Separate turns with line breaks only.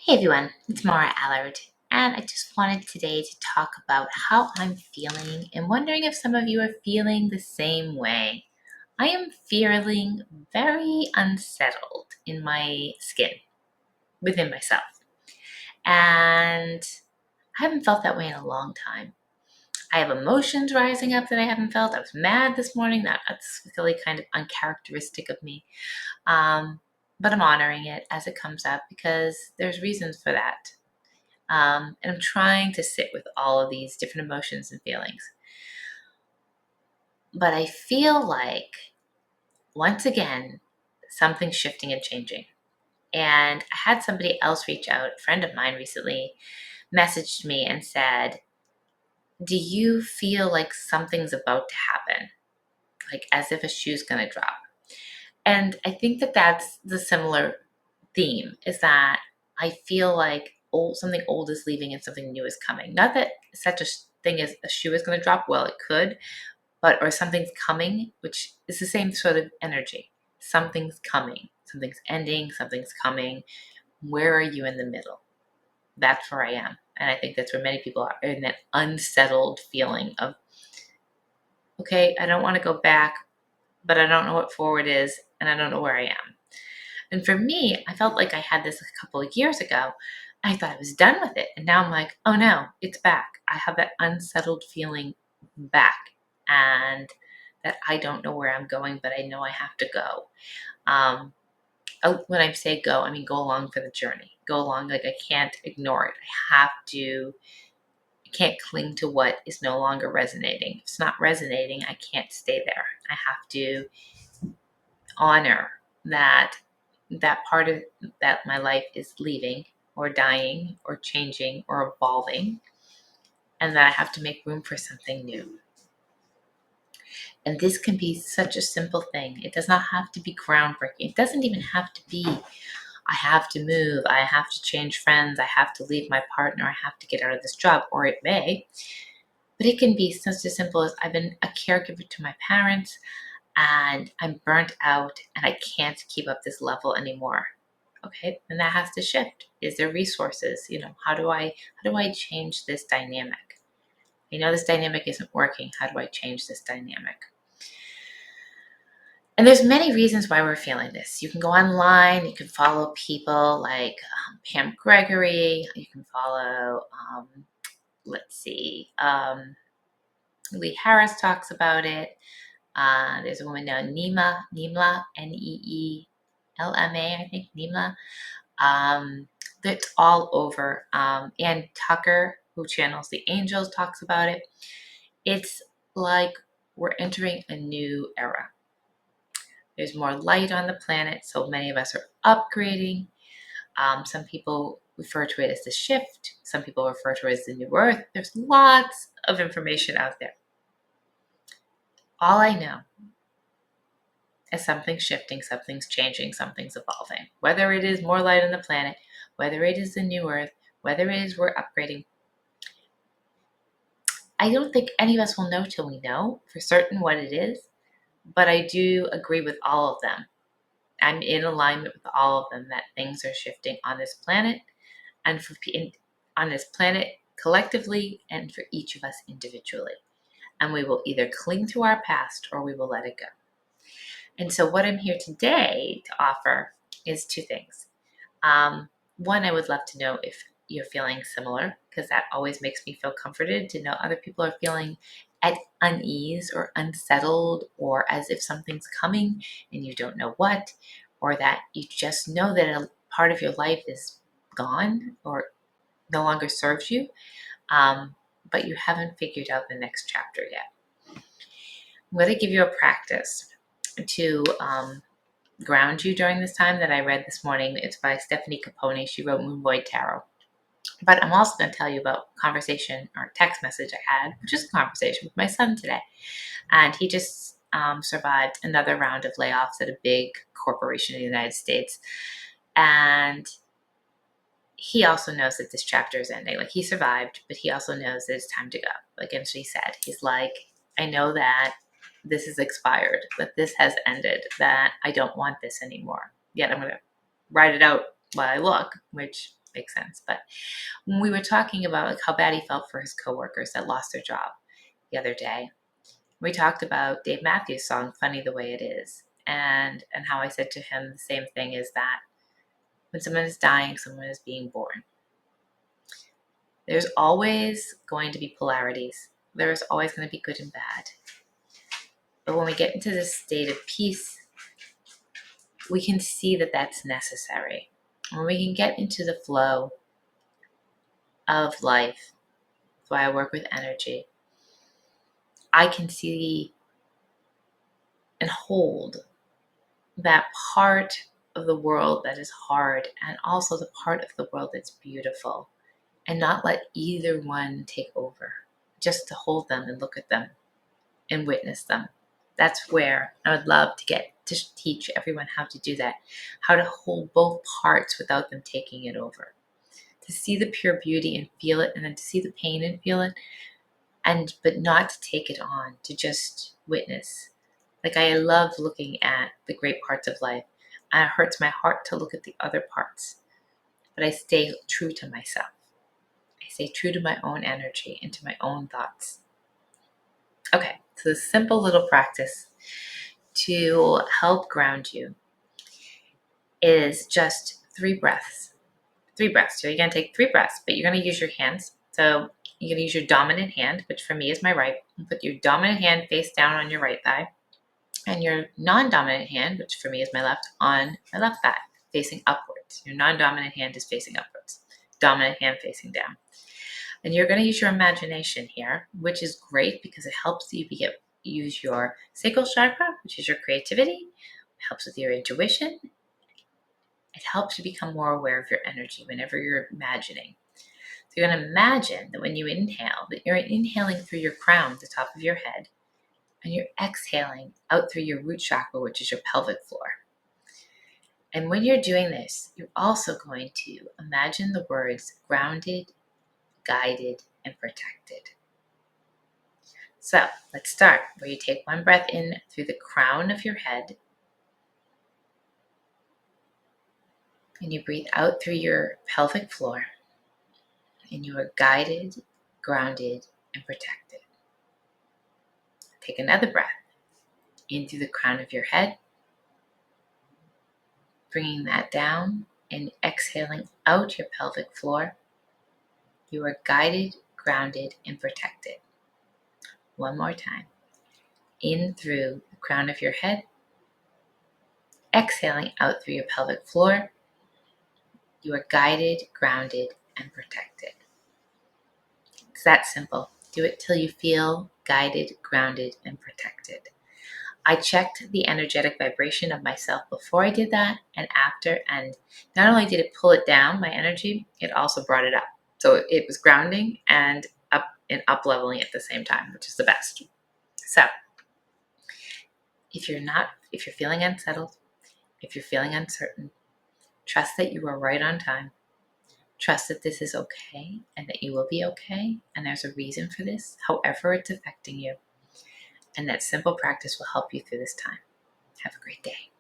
Hey everyone, it's Mara Allard, and I just wanted today to talk about how I'm feeling and wondering if some of you are feeling the same way. I am feeling very unsettled in my skin, within myself, and I haven't felt that way in a long time. I have emotions rising up that I haven't felt. I was mad this morning. That's really kind of uncharacteristic of me. Um, but I'm honoring it as it comes up because there's reasons for that. And I'm trying to sit with all of these different emotions and feelings. But I feel like, once again, something's shifting and changing. And I had somebody else reach out, a friend of mine recently messaged me and said, do you feel like something's about to happen? Like as if a shoe's going to drop. And I think that that's the similar theme, is that I feel like something old is leaving and something new is coming. Not that such a thing as a shoe is going to drop. Well, it could, or something's coming, which is the same sort of energy. Something's coming. Something's ending. Something's coming. Where are you in the middle? That's where I am. And I think that's where many people are, in that unsettled feeling of, okay, I don't want to go back, but I don't know what forward is, and I don't know where I am. And for me, I felt like I had this a couple of years ago. I thought I was done with it. And now I'm like, oh no, it's back. I have that unsettled feeling back. And that I don't know where I'm going, but I know I have to go. When I say go, I mean go along for the journey. Go along, like I can't ignore it. I can't cling to what is no longer resonating. If it's not resonating, I can't stay there. I have to honor that part of that my life is leaving or dying or changing or evolving, and that I have to make room for something new. And this can be such a simple thing. It does not have to be groundbreaking. It doesn't even have to be, I have to move, I have to change friends, I have to leave my partner, I have to get out of this job, or it may. But it can be such as simple as, I've been a caregiver to my parents and I'm burnt out and I can't keep up this level anymore. Okay, then that has to shift. Is there resources? How do I change this dynamic? I know this dynamic isn't working. How do I change this dynamic? And there's many reasons why we're feeling this. You can go online, you can follow people like Pam Gregory, you can follow, let's see, Lee Harris talks about it. There's a woman now, Neemla, Neelma, I think, Neemla. That's all over. Ann Tucker, who channels the angels, talks about it. It's like we're entering a new era. There's more light on the planet, so many of us are upgrading. Some people refer to it as the shift. Some people refer to it as the new earth. There's lots of information out there. All I know is something's shifting, something's changing, something's evolving. Whether it is more light on the planet, whether it is the new earth, whether it is we're upgrading, I don't think any of us will know till we know for certain what it is, but I do agree with all of them. I'm in alignment with all of them that things are shifting on this planet, and on this planet collectively, and for each of us individually. And we will either cling to our past or we will let it go. And so what I'm here today to offer is two things. One, I would love to know if you're feeling similar, because that always makes me feel comforted to know other people are feeling at unease or unsettled, or as if something's coming and you don't know what, or that you just know that a part of your life is gone or no longer serves you, but you haven't figured out the next chapter yet. I'm going to give you a practice to ground you during this time that I read this morning. It's by Stephanie Capone. She wrote Moon Void Tarot. But I'm also going to tell you about a conversation or text message I had, which is a conversation with my son today. And he just survived another round of layoffs at a big corporation in the United States. And he also knows that this chapter is ending. Like, he survived, but he also knows that it's time to go. Like, and she said, he's like, I know that this is expired, that this has ended, that I don't want this anymore. Yet I'm going to write it out while I look, which makes sense. But when we were talking about like how bad he felt for his coworkers that lost their job the other day, we talked about Dave Matthews' song "Funny the Way It Is," and how I said to him the same thing, is that when someone is dying, someone is being born. There's always going to be polarities. There's always going to be good and bad. But when we get into this state of peace, we can see that that's necessary. When we can get into the flow of life, that's why I work with energy, I can see and hold that part of the world that is hard and also the part of the world that's beautiful, and not let either one take over, just to hold them and look at them and witness them. That's where I would love to get to teach everyone how to do that, how to hold both parts without them taking it over, to see the pure beauty and feel it, and then to see the pain and feel it, but not to take it on, to just witness. Like, I love looking at the great parts of life, and it hurts my heart to look at the other parts, but I stay true to myself. I stay true to my own energy and to my own thoughts. Okay, so this simple little practice to help ground you is just 3 breaths. 3 breaths. So you're going to take 3 breaths, but you're going to use your hands. So you're going to use your dominant hand, which for me is my right. You put your dominant hand face down on your right thigh, and your non-dominant hand, which for me is my left, on my left thigh, facing upwards. Your non-dominant hand is facing upwards. Dominant hand facing down. And you're going to use your imagination here, which is great because it helps you use your sacral chakra, which is your creativity. It helps with your intuition. It helps you become more aware of your energy whenever you're imagining. So you're going to imagine that when you inhale, that you're inhaling through your crown, the top of your head, and you're exhaling out through your root chakra, which is your pelvic floor. And when you're doing this, you're also going to imagine the words grounded, guided, and protected. So let's start where you take 1 breath in through the crown of your head, and you breathe out through your pelvic floor, and you are guided, grounded, and protected. Take another breath in through the crown of your head, bringing that down and exhaling out your pelvic floor. You are guided, grounded, and protected. One more time. In through the crown of your head, exhaling out through your pelvic floor. You are guided, grounded, and protected. It's that simple. Do it till you feel guided, grounded, and protected. I checked the energetic vibration of myself before I did that and after, and not only did it pull it down, my energy, it also brought it up. So it was grounding and up leveling at the same time, which is the best. So if you're feeling unsettled, if you're feeling uncertain, trust that you are right on time. Trust that this is okay and that you will be okay, and there's a reason for this, however it's affecting you. And that simple practice will help you through this time. Have a great day.